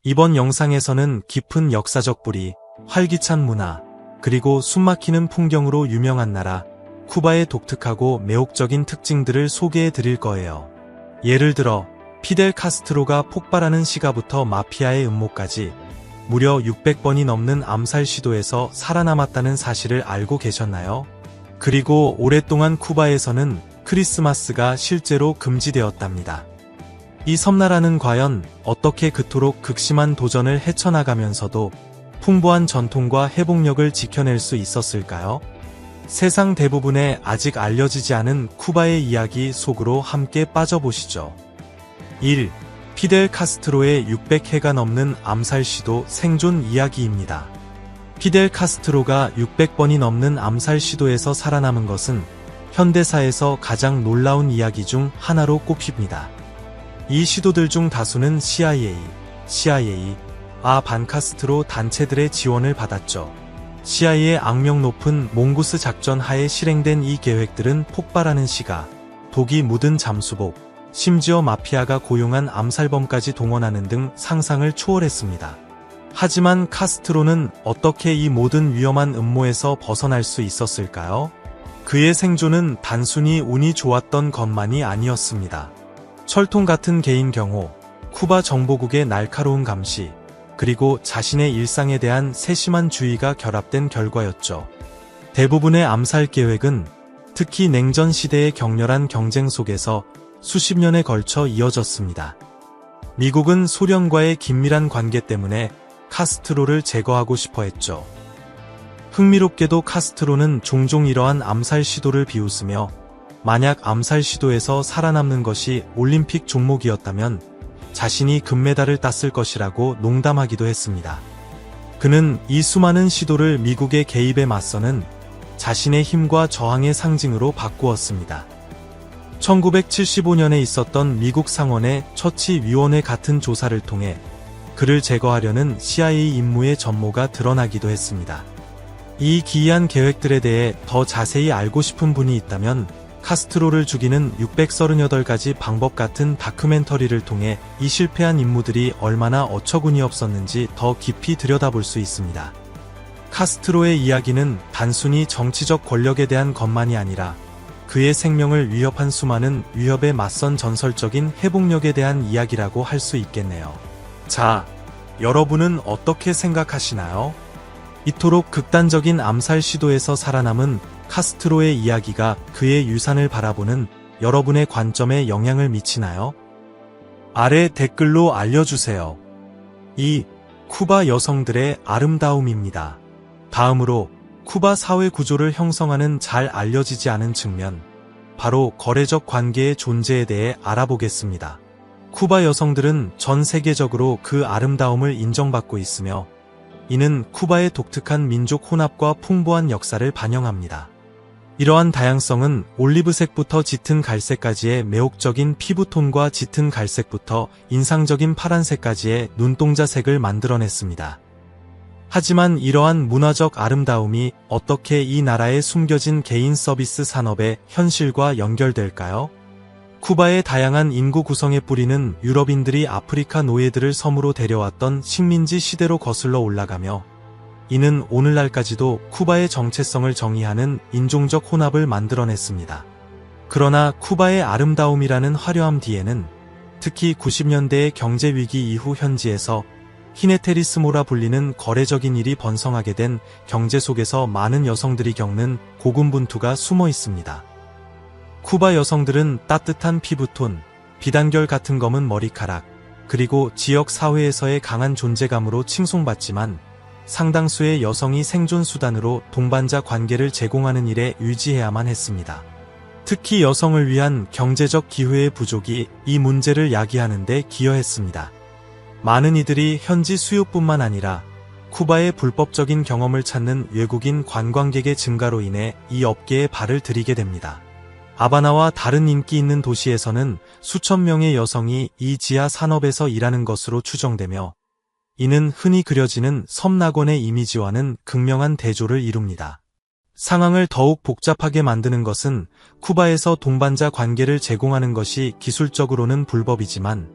이번 영상에서는 깊은 역사적 뿌리, 활기찬 문화, 그리고 숨막히는 풍경으로 유명한 나라, 쿠바의 독특하고 매혹적인 특징들을 소개해 드릴 거예요. 예를 들어, 피델 카스트로가 폭발하는 시가부터 마피아의 음모까지 무려 600번이 넘는 암살 시도에서 살아남았다는 사실을 알고 계셨나요? 그리고 오랫동안 쿠바에서는 크리스마스가 실제로 금지되었답니다. 이 섬나라는 과연 어떻게 그토록 극심한 도전을 헤쳐나가면서도 풍부한 전통과 회복력을 지켜낼 수 있었을까요? 세상 대부분의 아직 알려지지 않은 쿠바의 이야기 속으로 함께 빠져보시죠. 1. 피델 카스트로의 600회가 넘는 암살 시도 생존 이야기입니다. 피델 카스트로가 600번이 넘는 암살 시도에서 살아남은 것은 현대사에서 가장 놀라운 이야기 중 하나로 꼽힙니다. 이 시도들 중 다수는 CIA와 반카스트로 단체들의 지원을 받았죠. CIA의 악명 높은 몽구스 작전 하에 실행된 이 계획들은 폭발하는 시가, 독이 묻은 잠수복, 심지어 마피아가 고용한 암살범까지 동원하는 등 상상을 초월했습니다. 하지만 카스트로는 어떻게 이 모든 위험한 음모에서 벗어날 수 있었을까요? 그의 생존은 단순히 운이 좋았던 것만이 아니었습니다. 철통 같은 개인 경호, 쿠바 정보국의 날카로운 감시, 그리고 자신의 일상에 대한 세심한 주의가 결합된 결과였죠. 대부분의 암살 계획은 특히 냉전 시대의 격렬한 경쟁 속에서 수십 년에 걸쳐 이어졌습니다. 미국은 소련과의 긴밀한 관계 때문에 카스트로를 제거하고 싶어 했죠. 흥미롭게도 카스트로는 종종 이러한 암살 시도를 비웃으며 만약 암살 시도에서 살아남는 것이 올림픽 종목이었다면 자신이 금메달을 땄을 것이라고 농담하기도 했습니다. 그는 이 수많은 시도를 미국의 개입에 맞서는 자신의 힘과 저항의 상징으로 바꾸었습니다. 1975년에 있었던 미국 상원의 처치위원회 같은 조사를 통해 그를 제거하려는 CIA 임무의 전모가 드러나기도 했습니다. 이 기이한 계획들에 대해 더 자세히 알고 싶은 분이 있다면 카스트로를 죽이는 638가지 방법 같은 다큐멘터리를 통해 이 실패한 임무들이 얼마나 어처구니 없었는지 더 깊이 들여다볼 수 있습니다. 카스트로의 이야기는 단순히 정치적 권력에 대한 것만이 아니라 그의 생명을 위협한 수많은 위협에 맞선 전설적인 회복력에 대한 이야기라고 할 수 있겠네요. 자, 여러분은 어떻게 생각하시나요? 이토록 극단적인 암살 시도에서 살아남은 카스트로의 이야기가 그의 유산을 바라보는 여러분의 관점에 영향을 미치나요? 아래 댓글로 알려주세요. 2. 쿠바 여성들의 아름다움입니다. 다음으로 쿠바 사회 구조를 형성하는 잘 알려지지 않은 측면, 바로 거래적 관계의 존재에 대해 알아보겠습니다. 쿠바 여성들은 전 세계적으로 그 아름다움을 인정받고 있으며 이는 쿠바의 독특한 민족 혼합과 풍부한 역사를 반영합니다. 이러한 다양성은 올리브색부터 짙은 갈색까지의 매혹적인 피부톤과 짙은 갈색부터 인상적인 파란색까지의 눈동자색을 만들어냈습니다. 하지만 이러한 문화적 아름다움이 어떻게 이 나라의 숨겨진 개인 서비스 산업의 현실과 연결될까요? 쿠바의 다양한 인구 구성의 뿌리는 유럽인들이 아프리카 노예들을 섬으로 데려왔던 식민지 시대로 거슬러 올라가며 이는 오늘날까지도 쿠바의 정체성을 정의하는 인종적 혼합을 만들어냈습니다. 그러나 쿠바의 아름다움이라는 화려함 뒤에는 특히 90년대의 경제위기 이후 현지에서 히네테리스모라 불리는 거래적인 일이 번성하게 된 경제 속에서 많은 여성들이 겪는 고군분투가 숨어 있습니다. 쿠바 여성들은 따뜻한 피부톤, 비단결 같은 검은 머리카락, 그리고 지역 사회에서의 강한 존재감으로 칭송받지만 상당수의 여성이 생존 수단으로 동반자 관계를 제공하는 일에 유지해야만 했습니다. 특히 여성을 위한 경제적 기회의 부족이 이 문제를 야기하는 데 기여했습니다. 많은 이들이 현지 수요뿐만 아니라 쿠바의 불법적인 경험을 찾는 외국인 관광객의 증가로 인해 이 업계에 발을 들이게 됩니다. 아바나와 다른 인기 있는 도시에서는 수천 명의 여성이 이 지하 산업에서 일하는 것으로 추정되며 이는 흔히 그려지는 섬낙원의 이미지와는 극명한 대조를 이룹니다. 상황을 더욱 복잡하게 만드는 것은 쿠바에서 동반자 관계를 제공하는 것이 기술적으로는 불법이지만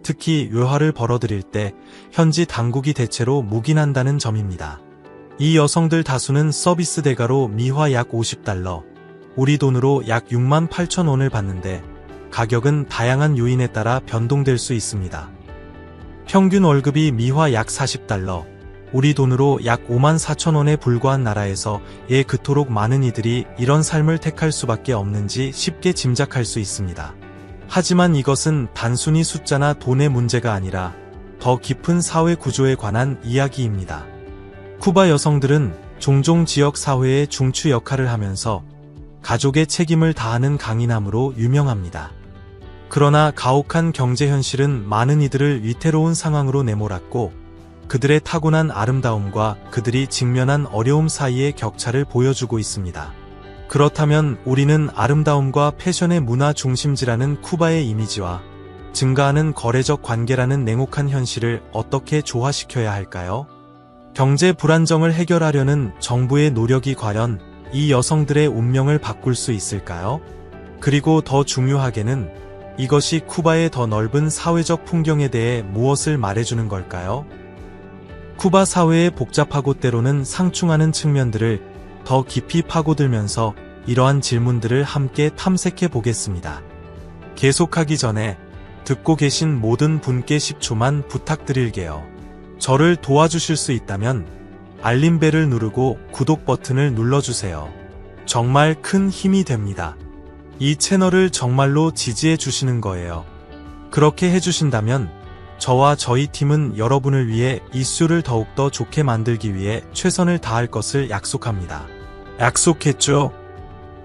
특히 외화를 벌어들일 때 현지 당국이 대체로 묵인한다는 점입니다. 이 여성들 다수는 서비스 대가로 미화 약 50달러, 우리 돈으로 약 6만 8천 원을 받는데 가격은 다양한 요인에 따라 변동될 수 있습니다. 평균 월급이 미화 약 40달러, 우리 돈으로 약 5만 4천 원에 불과한 나라에서 왜 그토록 많은 이들이 이런 삶을 택할 수밖에 없는지 쉽게 짐작할 수 있습니다. 하지만 이것은 단순히 숫자나 돈의 문제가 아니라 더 깊은 사회 구조에 관한 이야기입니다. 쿠바 여성들은 종종 지역 사회의 중추 역할을 하면서 가족의 책임을 다하는 강인함으로 유명합니다. 그러나 가혹한 경제 현실은 많은 이들을 위태로운 상황으로 내몰았고 그들의 타고난 아름다움과 그들이 직면한 어려움 사이의 격차를 보여주고 있습니다. 그렇다면 우리는 아름다움과 패션의 문화 중심지라는 쿠바의 이미지와 증가하는 거래적 관계라는 냉혹한 현실을 어떻게 조화시켜야 할까요? 경제 불안정을 해결하려는 정부의 노력이 과연 이 여성들의 운명을 바꿀 수 있을까요? 그리고 더 중요하게는 이것이 쿠바의 더 넓은 사회적 풍경에 대해 무엇을 말해주는 걸까요? 쿠바 사회의 복잡하고 때로는 상충하는 측면들을 더 깊이 파고들면서 이러한 질문들을 함께 탐색해 보겠습니다. 계속하기 전에 듣고 계신 모든 분께 10초만 부탁드릴게요. 저를 도와주실 수 있다면 알림벨을 누르고 구독 버튼을 눌러주세요. 정말 큰 힘이 됩니다. 이 채널을 정말로 지지해 주시는 거예요. 그렇게 해주신다면 저와 저희 팀은 여러분을 위해 이슈를 더욱더 좋게 만들기 위해 최선을 다할 것을 약속합니다. 약속했죠?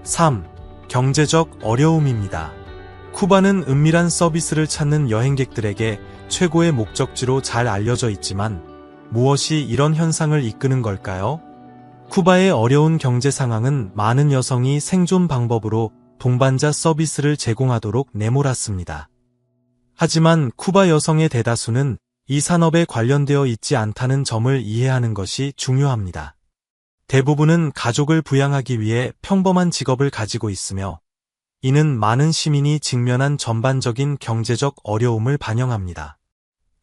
3. 경제적 어려움입니다. 쿠바는 은밀한 서비스를 찾는 여행객들에게 최고의 목적지로 잘 알려져 있지만 무엇이 이런 현상을 이끄는 걸까요? 쿠바의 어려운 경제 상황은 많은 여성이 생존 방법으로 동반자 서비스를 제공하도록 내몰았습니다. 하지만 쿠바 여성의 대다수는 이 산업에 관련되어 있지 않다는 점을 이해하는 것이 중요합니다. 대부분은 가족을 부양하기 위해 평범한 직업을 가지고 있으며 이는 많은 시민이 직면한 전반적인 경제적 어려움을 반영합니다.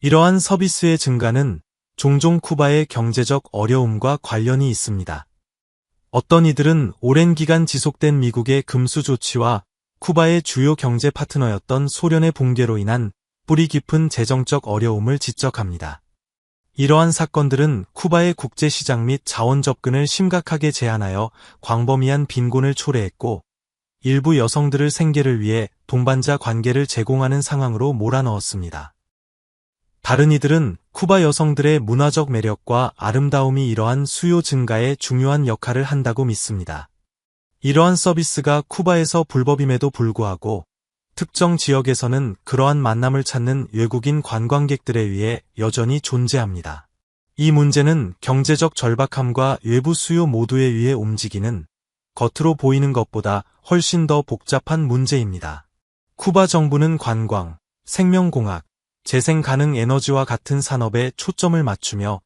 이러한 서비스의 증가는 종종 쿠바의 경제적 어려움과 관련이 있습니다. 어떤 이들은 오랜 기간 지속된 미국의 금수 조치와 쿠바의 주요 경제 파트너였던 소련의 붕괴로 인한 뿌리 깊은 재정적 어려움을 지적합니다. 이러한 사건들은 쿠바의 국제시장 및 자원 접근을 심각하게 제한하여 광범위한 빈곤을 초래했고 일부 여성들을 생계를 위해 동반자 관계를 제공하는 상황으로 몰아넣었습니다. 다른 이들은 쿠바 여성들의 문화적 매력과 아름다움이 이러한 수요 증가에 중요한 역할을 한다고 믿습니다. 이러한 서비스가 쿠바에서 불법임에도 불구하고 특정 지역에서는 그러한 만남을 찾는 외국인 관광객들에 의해 여전히 존재합니다. 이 문제는 경제적 절박함과 외부 수요 모두에 의해 움직이는 겉으로 보이는 것보다 훨씬 더 복잡한 문제입니다. 쿠바 정부는 관광, 생명공학, 재생 가능 에너지와 같은 산업에 초점을 맞추며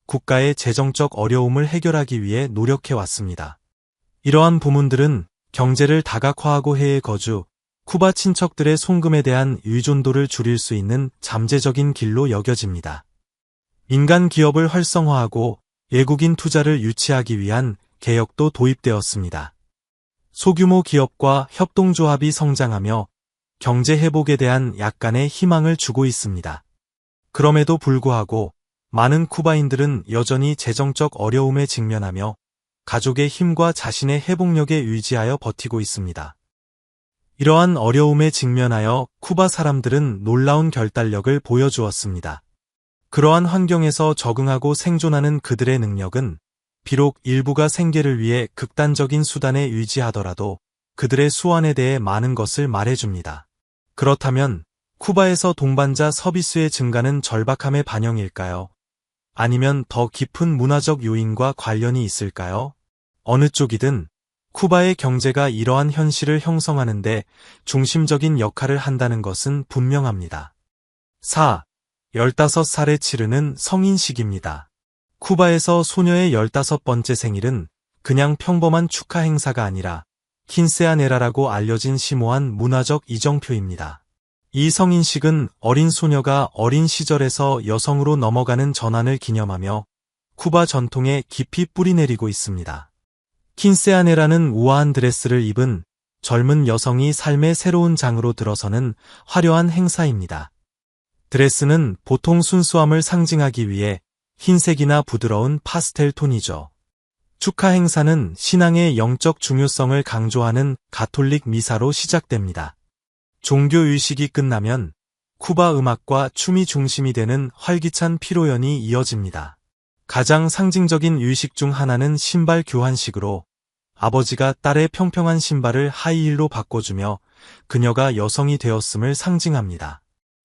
국가의 재정적 어려움을 해결하기 위해 노력해왔습니다. 이러한 부문들은 경제를 다각화하고 해외 거주, 쿠바 친척들의 송금에 대한 의존도를 줄일 수 있는 잠재적인 길로 여겨집니다. 민간 기업을 활성화하고 외국인 투자를 유치하기 위한 개혁도 도입되었습니다. 소규모 기업과 협동조합이 성장하며 경제 회복에 대한 약간의 희망을 주고 있습니다. 그럼에도 불구하고 많은 쿠바인들은 여전히 재정적 어려움에 직면하며 가족의 힘과 자신의 회복력에 의지하여 버티고 있습니다. 이러한 어려움에 직면하여 쿠바 사람들은 놀라운 결단력을 보여주었습니다. 그러한 환경에서 적응하고 생존하는 그들의 능력은 비록 일부가 생계를 위해 극단적인 수단에 의지하더라도 그들의 수완에 대해 많은 것을 말해줍니다. 그렇다면 쿠바에서 동반자 서비스의 증가는 절박함의 반영일까요? 아니면 더 깊은 문화적 요인과 관련이 있을까요? 어느 쪽이든 쿠바의 경제가 이러한 현실을 형성하는데 중심적인 역할을 한다는 것은 분명합니다. 4. 15살에 치르는 성인식입니다. 쿠바에서 소녀의 15번째 생일은 그냥 평범한 축하 행사가 아니라 킨세아네라라고 알려진 심오한 문화적 이정표입니다. 이 성인식은 어린 소녀가 어린 시절에서 여성으로 넘어가는 전환을 기념하며 쿠바 전통에 깊이 뿌리내리고 있습니다. 킨세아네라는 우아한 드레스를 입은 젊은 여성이 삶의 새로운 장으로 들어서는 화려한 행사입니다. 드레스는 보통 순수함을 상징하기 위해 흰색이나 부드러운 파스텔 톤이죠. 축하 행사는 신앙의 영적 중요성을 강조하는 가톨릭 미사로 시작됩니다. 종교 의식이 끝나면 쿠바 음악과 춤이 중심이 되는 활기찬 피로연이 이어집니다. 가장 상징적인 의식 중 하나는 신발 교환식으로 아버지가 딸의 평평한 신발을 하이힐로 바꿔주며 그녀가 여성이 되었음을 상징합니다.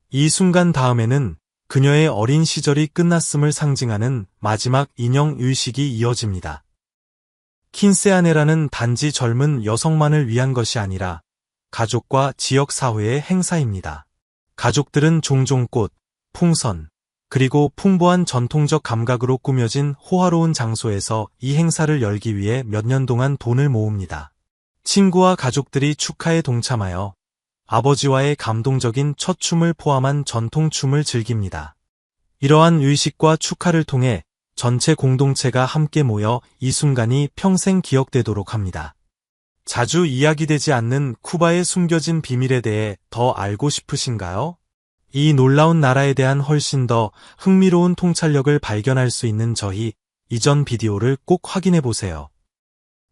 이 순간 다음에는 그녀의 어린 시절이 끝났음을 상징하는 마지막 인형 의식이 이어집니다. 킨세아네라는 단지 젊은 여성만을 위한 것이 아니라 가족과 지역 사회의 행사입니다. 가족들은 종종 꽃, 풍선, 그리고 풍부한 전통적 감각으로 꾸며진 호화로운 장소에서 이 행사를 열기 위해 몇 년 동안 돈을 모읍니다. 친구와 가족들이 축하에 동참하여 아버지와의 감동적인 첫 춤을 포함한 전통 춤을 즐깁니다. 이러한 의식과 축하를 통해 전체 공동체가 함께 모여 이 순간이 평생 기억되도록 합니다. 자주 이야기되지 않는 쿠바의 숨겨진 비밀에 대해 더 알고 싶으신가요? 이 놀라운 나라에 대한 훨씬 더 흥미로운 통찰력을 발견할 수 있는 저희 이전 비디오를 꼭 확인해 보세요.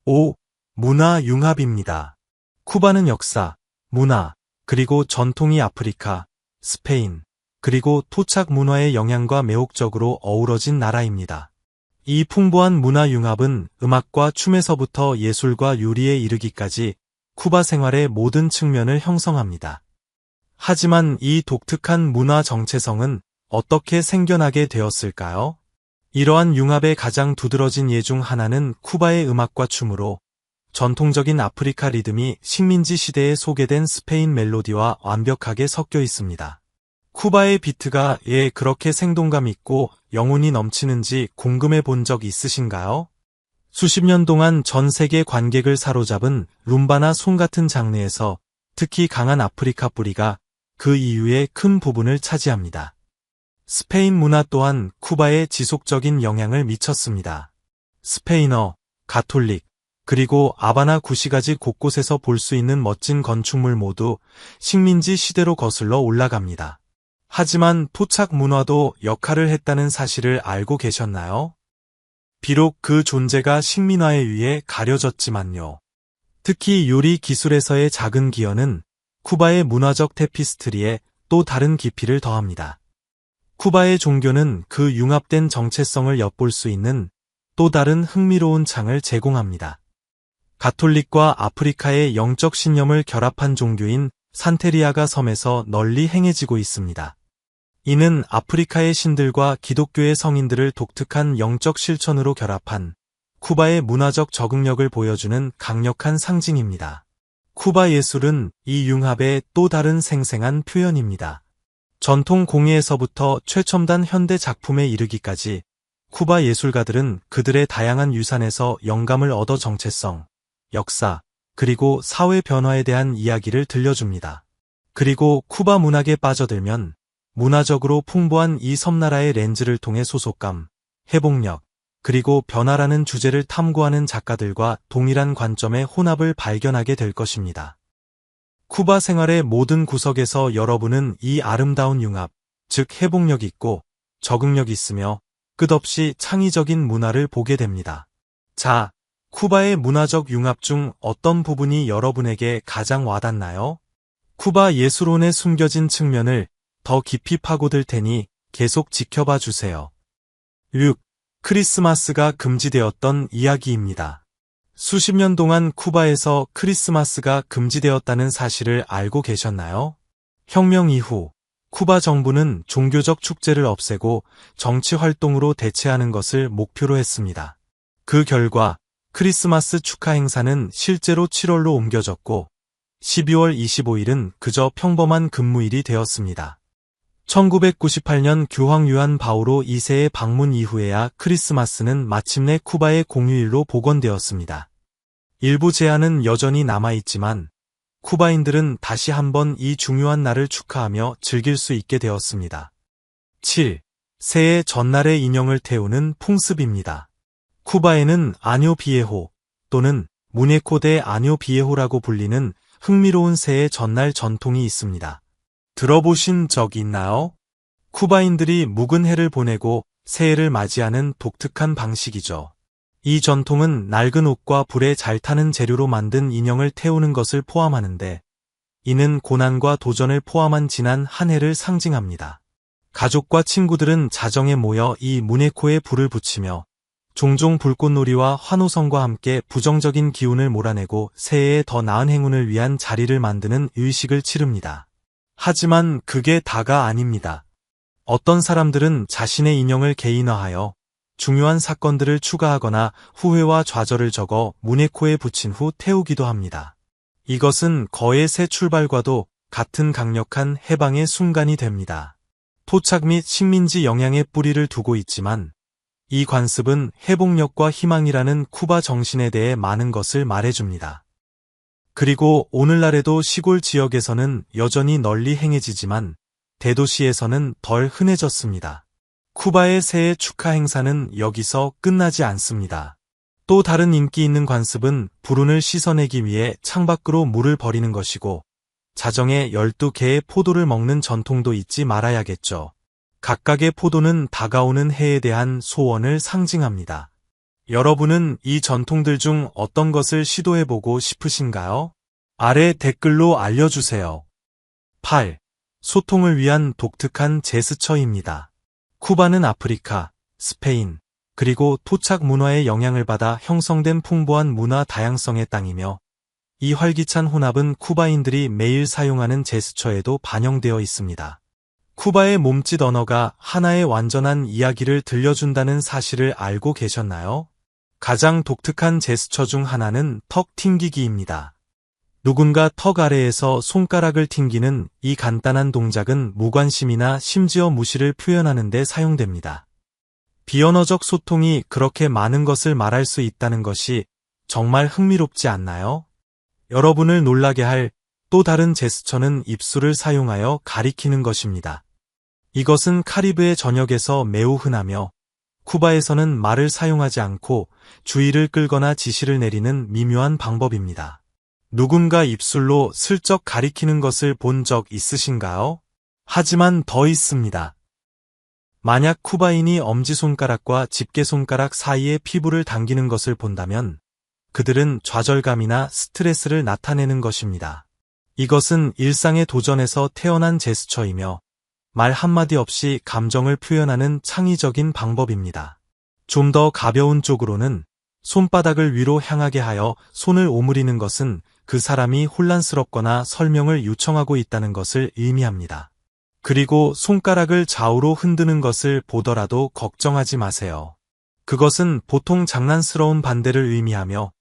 5. 문화 융합입니다. 쿠바는 역사, 문화, 그리고 전통이 아프리카, 스페인, 그리고 토착 문화의 영향과 매혹적으로 어우러진 나라입니다. 이 풍부한 문화 융합은 음악과 춤에서부터 예술과 요리에 이르기까지 쿠바 생활의 모든 측면을 형성합니다. 하지만 이 독특한 문화 정체성은 어떻게 생겨나게 되었을까요? 이러한 융합의 가장 두드러진 예 중 하나는 쿠바의 음악과 춤으로 전통적인 아프리카 리듬이 식민지 시대에 소개된 스페인 멜로디와 완벽하게 섞여 있습니다. 쿠바의 비트가 그렇게 생동감 있고 영혼이 넘치는지 궁금해 본 적 있으신가요? 수십 년 동안 전 세계 관객을 사로잡은 룸바나 송 같은 장르에서 특히 강한 아프리카 뿌리가 그 이유의 큰 부분을 차지합니다. 스페인 문화 또한 쿠바에 지속적인 영향을 미쳤습니다. 스페인어, 가톨릭, 그리고 아바나 구시가지 곳곳에서 볼 수 있는 멋진 건축물 모두 식민지 시대로 거슬러 올라갑니다. 하지만 토착 문화도 역할을 했다는 사실을 알고 계셨나요? 비록 그 존재가 식민화에 의해 가려졌지만요. 특히 요리 기술에서의 작은 기여는 쿠바의 문화적 테피스트리에 또 다른 깊이를 더합니다. 쿠바의 종교는 그 융합된 정체성을 엿볼 수 있는 또 다른 흥미로운 창을 제공합니다. 가톨릭과 아프리카의 영적 신념을 결합한 종교인 산테리아가 섬에서 널리 행해지고 있습니다. 이는 아프리카의 신들과 기독교의 성인들을 독특한 영적 실천으로 결합한 쿠바의 문화적 적응력을 보여주는 강력한 상징입니다. 쿠바 예술은 이 융합의 또 다른 생생한 표현입니다. 전통 공예에서부터 최첨단 현대 작품에 이르기까지 쿠바 예술가들은 그들의 다양한 유산에서 영감을 얻어 정체성, 역사, 그리고 사회 변화에 대한 이야기를 들려줍니다. 그리고 쿠바 문학에 빠져들면 문화적으로 풍부한 이 섬나라의 렌즈를 통해 소속감, 회복력, 그리고 변화라는 주제를 탐구하는 작가들과 동일한 관점의 혼합을 발견하게 될 것입니다. 쿠바 생활의 모든 구석에서 여러분은 이 아름다운 융합, 즉 회복력 있고 적응력 있으며 끝없이 창의적인 문화를 보게 됩니다. 자, 쿠바의 문화적 융합 중 어떤 부분이 여러분에게 가장 와닿나요? 쿠바 예술혼의 숨겨진 측면을 더 깊이 파고들 테니 계속 지켜봐 주세요. 6. 크리스마스가 금지되었던 이야기입니다. 수십 년 동안 쿠바에서 크리스마스가 금지되었다는 사실을 알고 계셨나요? 혁명 이후 쿠바 정부는 종교적 축제를 없애고 정치 활동으로 대체하는 것을 목표로 했습니다. 그 결과 크리스마스 축하 행사는 실제로 7월로 옮겨졌고 12월 25일은 그저 평범한 근무일이 되었습니다. 1998년 교황 요한 바오로 2세의 방문 이후에야 크리스마스는 마침내 쿠바의 공휴일로 복원되었습니다. 일부 제한은 여전히 남아있지만 쿠바인들은 다시 한번 이 중요한 날을 축하하며 즐길 수 있게 되었습니다. 7. 새해 전날에 인형을 태우는 풍습입니다. 쿠바에는 아뇨 비에호 또는 무네코 데 아뇨 비에호라고 불리는 흥미로운 새해 전날 전통이 있습니다. 들어보신 적 있나요? 쿠바인들이 묵은 해를 보내고 새해를 맞이하는 독특한 방식이죠. 이 전통은 낡은 옷과 불에 잘 타는 재료로 만든 인형을 태우는 것을 포함하는데, 이는 고난과 도전을 포함한 지난 한 해를 상징합니다. 가족과 친구들은 자정에 모여 이 무네코에 불을 붙이며 종종 불꽃놀이와 환호성과 함께 부정적인 기운을 몰아내고 새해에 더 나은 행운을 위한 자리를 만드는 의식을 치릅니다. 하지만 그게 다가 아닙니다. 어떤 사람들은 자신의 인형을 개인화하여 중요한 사건들을 추가하거나 후회와 좌절을 적어 무네코에 붙인 후 태우기도 합니다. 이것은 거의 새 출발과도 같은 강력한 해방의 순간이 됩니다. 토착 및 식민지 영향의 뿌리를 두고 있지만 이 관습은 회복력과 희망이라는 쿠바 정신에 대해 많은 것을 말해줍니다. 그리고 오늘날에도 시골 지역에서는 여전히 널리 행해지지만 대도시에서는 덜 흔해졌습니다. 쿠바의 새해 축하 행사는 여기서 끝나지 않습니다. 또 다른 인기 있는 관습은 불운을 씻어내기 위해 창밖으로 물을 버리는 것이고, 자정에 12개의 포도를 먹는 전통도 잊지 말아야겠죠. 각각의 포도는 다가오는 해에 대한 소원을 상징합니다. 여러분은 이 전통들 중 어떤 것을 시도해보고 싶으신가요? 아래 댓글로 알려주세요. 8. 소통을 위한 독특한 제스처입니다. 쿠바는 아프리카, 스페인, 그리고 토착 문화의 영향을 받아 형성된 풍부한 문화 다양성의 땅이며, 이 활기찬 혼합은 쿠바인들이 매일 사용하는 제스처에도 반영되어 있습니다. 쿠바의 몸짓 언어가 하나의 완전한 이야기를 들려준다는 사실을 알고 계셨나요? 가장 독특한 제스처 중 하나는 턱 튕기기입니다. 누군가 턱 아래에서 손가락을 튕기는 이 간단한 동작은 무관심이나 심지어 무시를 표현하는 데 사용됩니다. 비언어적 소통이 그렇게 많은 것을 말할 수 있다는 것이 정말 흥미롭지 않나요? 여러분을 놀라게 할 또 다른 제스처는 입술을 사용하여 가리키는 것입니다. 이것은 카리브해 전역에서 매우 흔하며, 쿠바에서는 말을 사용하지 않고 주의를 끌거나 지시를 내리는 미묘한 방법입니다. 누군가 입술로 슬쩍 가리키는 것을 본 적 있으신가요? 하지만 더 있습니다. 만약 쿠바인이 엄지손가락과 집게손가락 사이에 피부를 당기는 것을 본다면 그들은 좌절감이나 스트레스를 나타내는 것입니다. 이것은 일상의 도전에서 태어난 제스처이며 말 한마디 없이 감정을 표현하는 창의적인 방법입니다. 좀 더 가벼운 쪽으로는 손바닥을 위로 향하게 하여 손을 오므리는 것은 그 사람이 혼란스럽거나 설명을 요청하고 있다는 것을 의미합니다. 그리고 손가락을 좌우로 흔드는 것을 보더라도 걱정하지 마세요. 그것은 보통 장난스러운 반대를 의미하며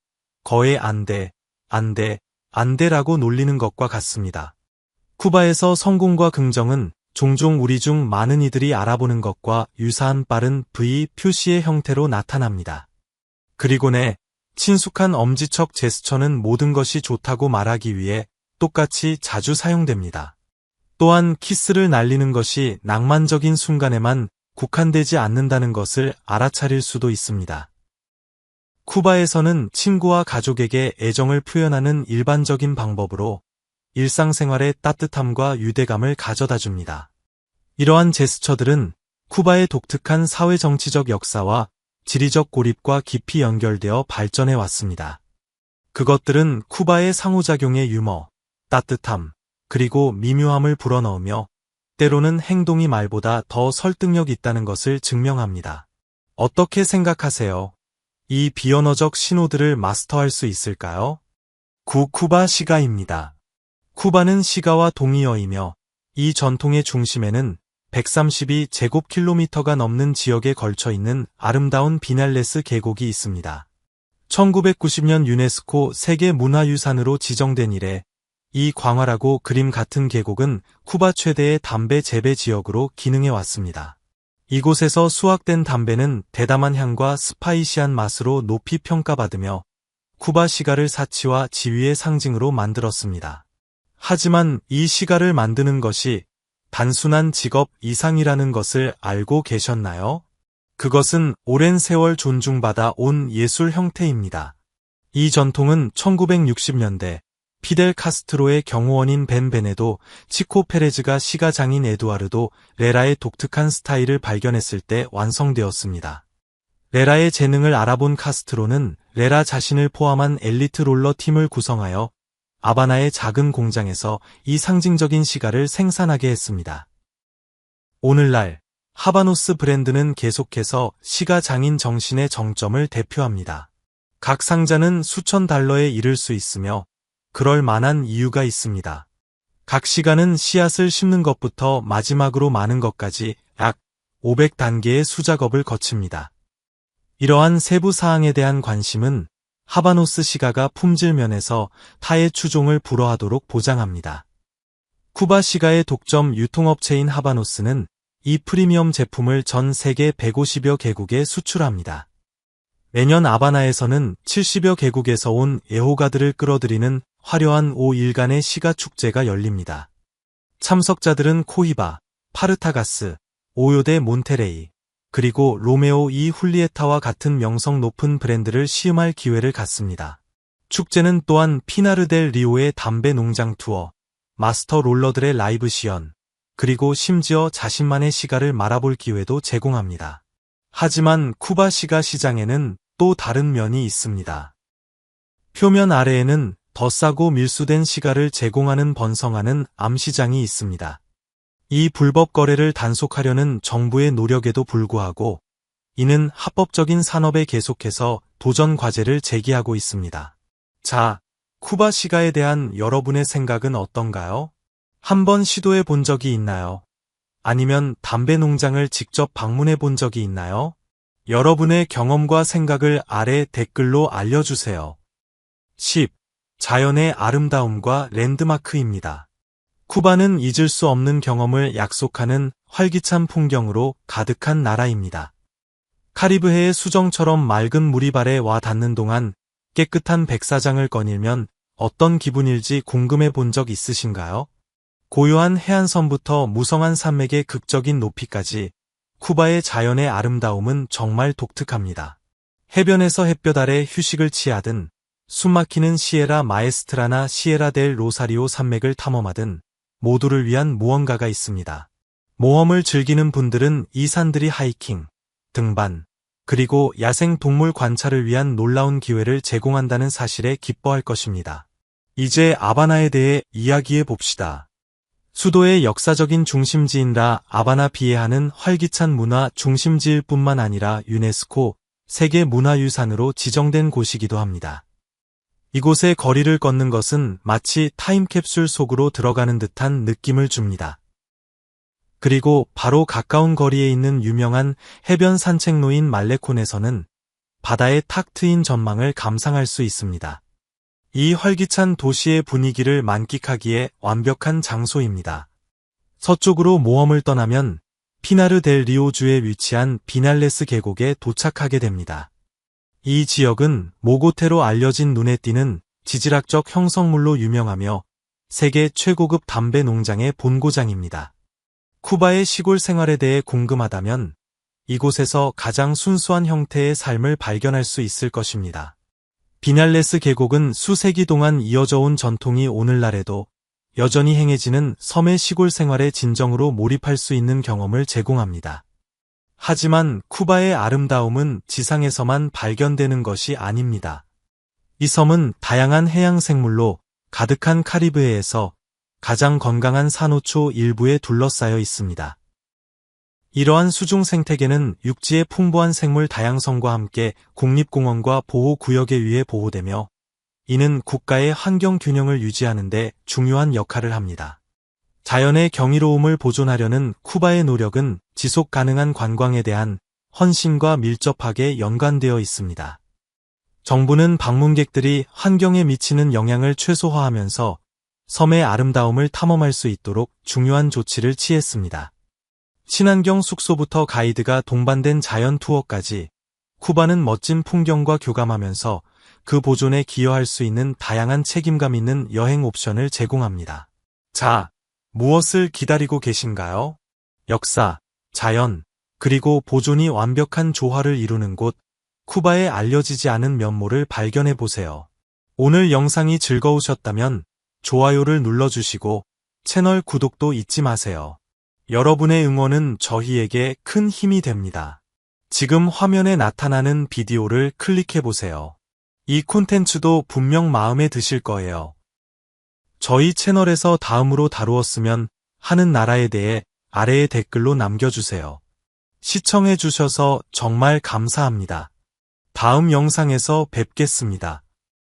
거의 안 돼, 안 돼, 안 돼라고 놀리는 것과 같습니다. 쿠바에서 성공과 긍정은 종종 우리 중 많은 이들이 알아보는 것과 유사한 빠른 V 표시의 형태로 나타납니다. 그리고 친숙한 엄지척 제스처는 모든 것이 좋다고 말하기 위해 똑같이 자주 사용됩니다. 또한 키스를 날리는 것이 낭만적인 순간에만 국한되지 않는다는 것을 알아차릴 수도 있습니다. 쿠바에서는 친구와 가족에게 애정을 표현하는 일반적인 방법으로 일상생활의 따뜻함과 유대감을 가져다 줍니다. 이러한 제스처들은 쿠바의 독특한 사회정치적 역사와 지리적 고립과 깊이 연결되어 발전해 왔습니다. 그것들은 쿠바의 상호작용의 유머, 따뜻함, 그리고 미묘함을 불어넣으며 때로는 행동이 말보다 더 설득력 있다는 것을 증명합니다. 어떻게 생각하세요? 이 비언어적 신호들을 마스터할 수 있을까요? 9. 쿠바 시가입니다. 쿠바는 시가와 동의어이며 이 전통의 중심에는 132제곱킬로미터가 넘는 지역에 걸쳐 있는 아름다운 비날레스 계곡이 있습니다. 1990년 유네스코 세계문화유산으로 지정된 이래 이 광활하고 그림 같은 계곡은 쿠바 최대의 담배 재배 지역으로 기능해 왔습니다. 이곳에서 수확된 담배는 대담한 향과 스파이시한 맛으로 높이 평가받으며 쿠바 시가를 사치와 지위의 상징으로 만들었습니다. 하지만 이 시가를 만드는 것이 단순한 직업 이상이라는 것을 알고 계셨나요? 그것은 오랜 세월 존중받아 온 예술 형태입니다. 이 전통은 1960년대 피델 카스트로의 경호원인 벤 베네도 치코 페레즈가 시가 장인 에두아르도 레라의 독특한 스타일을 발견했을 때 완성되었습니다. 레라의 재능을 알아본 카스트로는 레라 자신을 포함한 엘리트 롤러 팀을 구성하여 아바나의 작은 공장에서 이 상징적인 시가를 생산하게 했습니다. 오늘날 하바노스 브랜드는 계속해서 시가 장인 정신의 정점을 대표합니다. 각 상자는 수천 달러에 이를 수 있으며 그럴 만한 이유가 있습니다. 각 시가는 씨앗을 심는 것부터 마지막으로 마는 것까지 약 500단계의 수작업을 거칩니다. 이러한 세부 사항에 대한 관심은 하바노스 시가가 품질 면에서 타의 추종을 불허하도록 보장합니다. 쿠바 시가의 독점 유통업체인 하바노스는 이 프리미엄 제품을 전 세계 150여 개국에 수출합니다. 매년 아바나에서는 70여 개국에서 온 애호가들을 끌어들이는 화려한 5일간의 시가 축제가 열립니다. 참석자들은 코히바, 파르타가스, 오요데 몬테레이, 그리고 로메오 이 훌리에타와 같은 명성 높은 브랜드를 시음할 기회를 갖습니다. 축제는 또한 피나르 델 리오의 담배 농장 투어, 마스터 롤러들의 라이브 시연, 그리고 심지어 자신만의 시가를 말아볼 기회도 제공합니다. 하지만 쿠바 시가 시장에는 또 다른 면이 있습니다. 표면 아래에는 더 싸고 밀수된 시가를 제공하는 번성하는 암시장이 있습니다. 이 불법 거래를 단속하려는 정부의 노력에도 불구하고 이는 합법적인 산업에 계속해서 도전 과제를 제기하고 있습니다. 자, 쿠바 시가에 대한 여러분의 생각은 어떤가요? 한번 시도해 본 적이 있나요? 아니면 담배 농장을 직접 방문해 본 적이 있나요? 여러분의 경험과 생각을 아래 댓글로 알려주세요. 10. 자연의 아름다움과 랜드마크입니다. 쿠바는 잊을 수 없는 경험을 약속하는 활기찬 풍경으로 가득한 나라입니다. 카리브해의 수정처럼 맑은 물이 발에 와 닿는 동안 깨끗한 백사장을 거닐면 어떤 기분일지 궁금해 본 적 있으신가요? 고요한 해안선부터 무성한 산맥의 극적인 높이까지 쿠바의 자연의 아름다움은 정말 독특합니다. 해변에서 햇볕 아래 휴식을 취하든 숨막히는 시에라 마에스트라나 시에라 델 로사리오 산맥을 탐험하든 모두를 위한 무언가가 있습니다. 모험을 즐기는 분들은 이 산들이 하이킹, 등반, 그리고 야생 동물 관찰을 위한 놀라운 기회를 제공한다는 사실에 기뻐할 것입니다. 이제 아바나에 대해 이야기해 봅시다. 수도의 역사적인 중심지인라 아바나 비에하는 활기찬 문화 중심지일 뿐만 아니라 유네스코 세계문화유산으로 지정된 곳이기도 합니다. 이곳의 거리를 걷는 것은 마치 타임캡슐 속으로 들어가는 듯한 느낌을 줍니다. 그리고 바로 가까운 거리에 있는 유명한 해변 산책로인 말레콘에서는 바다의 탁 트인 전망을 감상할 수 있습니다. 이 활기찬 도시의 분위기를 만끽하기에 완벽한 장소입니다. 서쪽으로 모험을 떠나면 피나르 델 리오주에 위치한 비날레스 계곡에 도착하게 됩니다. 이 지역은 모고테로 알려진 눈에 띄는 지질학적 형성물로 유명하며 세계 최고급 담배 농장의 본고장입니다. 쿠바의 시골 생활에 대해 궁금하다면 이곳에서 가장 순수한 형태의 삶을 발견할 수 있을 것입니다. 비날레스 계곡은 수세기 동안 이어져 온 전통이 오늘날에도 여전히 행해지는 섬의 시골 생활에 진정으로 몰입할 수 있는 경험을 제공합니다. 하지만 쿠바의 아름다움은 지상에서만 발견되는 것이 아닙니다. 이 섬은 다양한 해양 생물로 가득한 카리브해에서 가장 건강한 산호초 일부에 둘러싸여 있습니다. 이러한 수중 생태계는 육지의 풍부한 생물 다양성과 함께 국립공원과 보호구역에 의해 보호되며 이는 국가의 환경 균형을 유지하는 데 중요한 역할을 합니다. 자연의 경이로움을 보존하려는 쿠바의 노력은 지속 가능한 관광에 대한 헌신과 밀접하게 연관되어 있습니다. 정부는 방문객들이 환경에 미치는 영향을 최소화하면서 섬의 아름다움을 탐험할 수 있도록 중요한 조치를 취했습니다. 친환경 숙소부터 가이드가 동반된 자연 투어까지 쿠바는 멋진 풍경과 교감하면서 그 보존에 기여할 수 있는 다양한 책임감 있는 여행 옵션을 제공합니다. 자, 무엇을 기다리고 계신가요? 역사, 자연, 그리고 보존이 완벽한 조화를 이루는 곳, 쿠바의 알려지지 않은 면모를 발견해 보세요. 오늘 영상이 즐거우셨다면 좋아요를 눌러주시고 채널 구독도 잊지 마세요. 여러분의 응원은 저희에게 큰 힘이 됩니다. 지금 화면에 나타나는 비디오를 클릭해 보세요. 이 콘텐츠도 분명 마음에 드실 거예요. 저희 채널에서 다음으로 다루었으면 하는 나라에 대해 아래의 댓글로 남겨주세요. 시청해 주셔서 정말 감사합니다. 다음 영상에서 뵙겠습니다.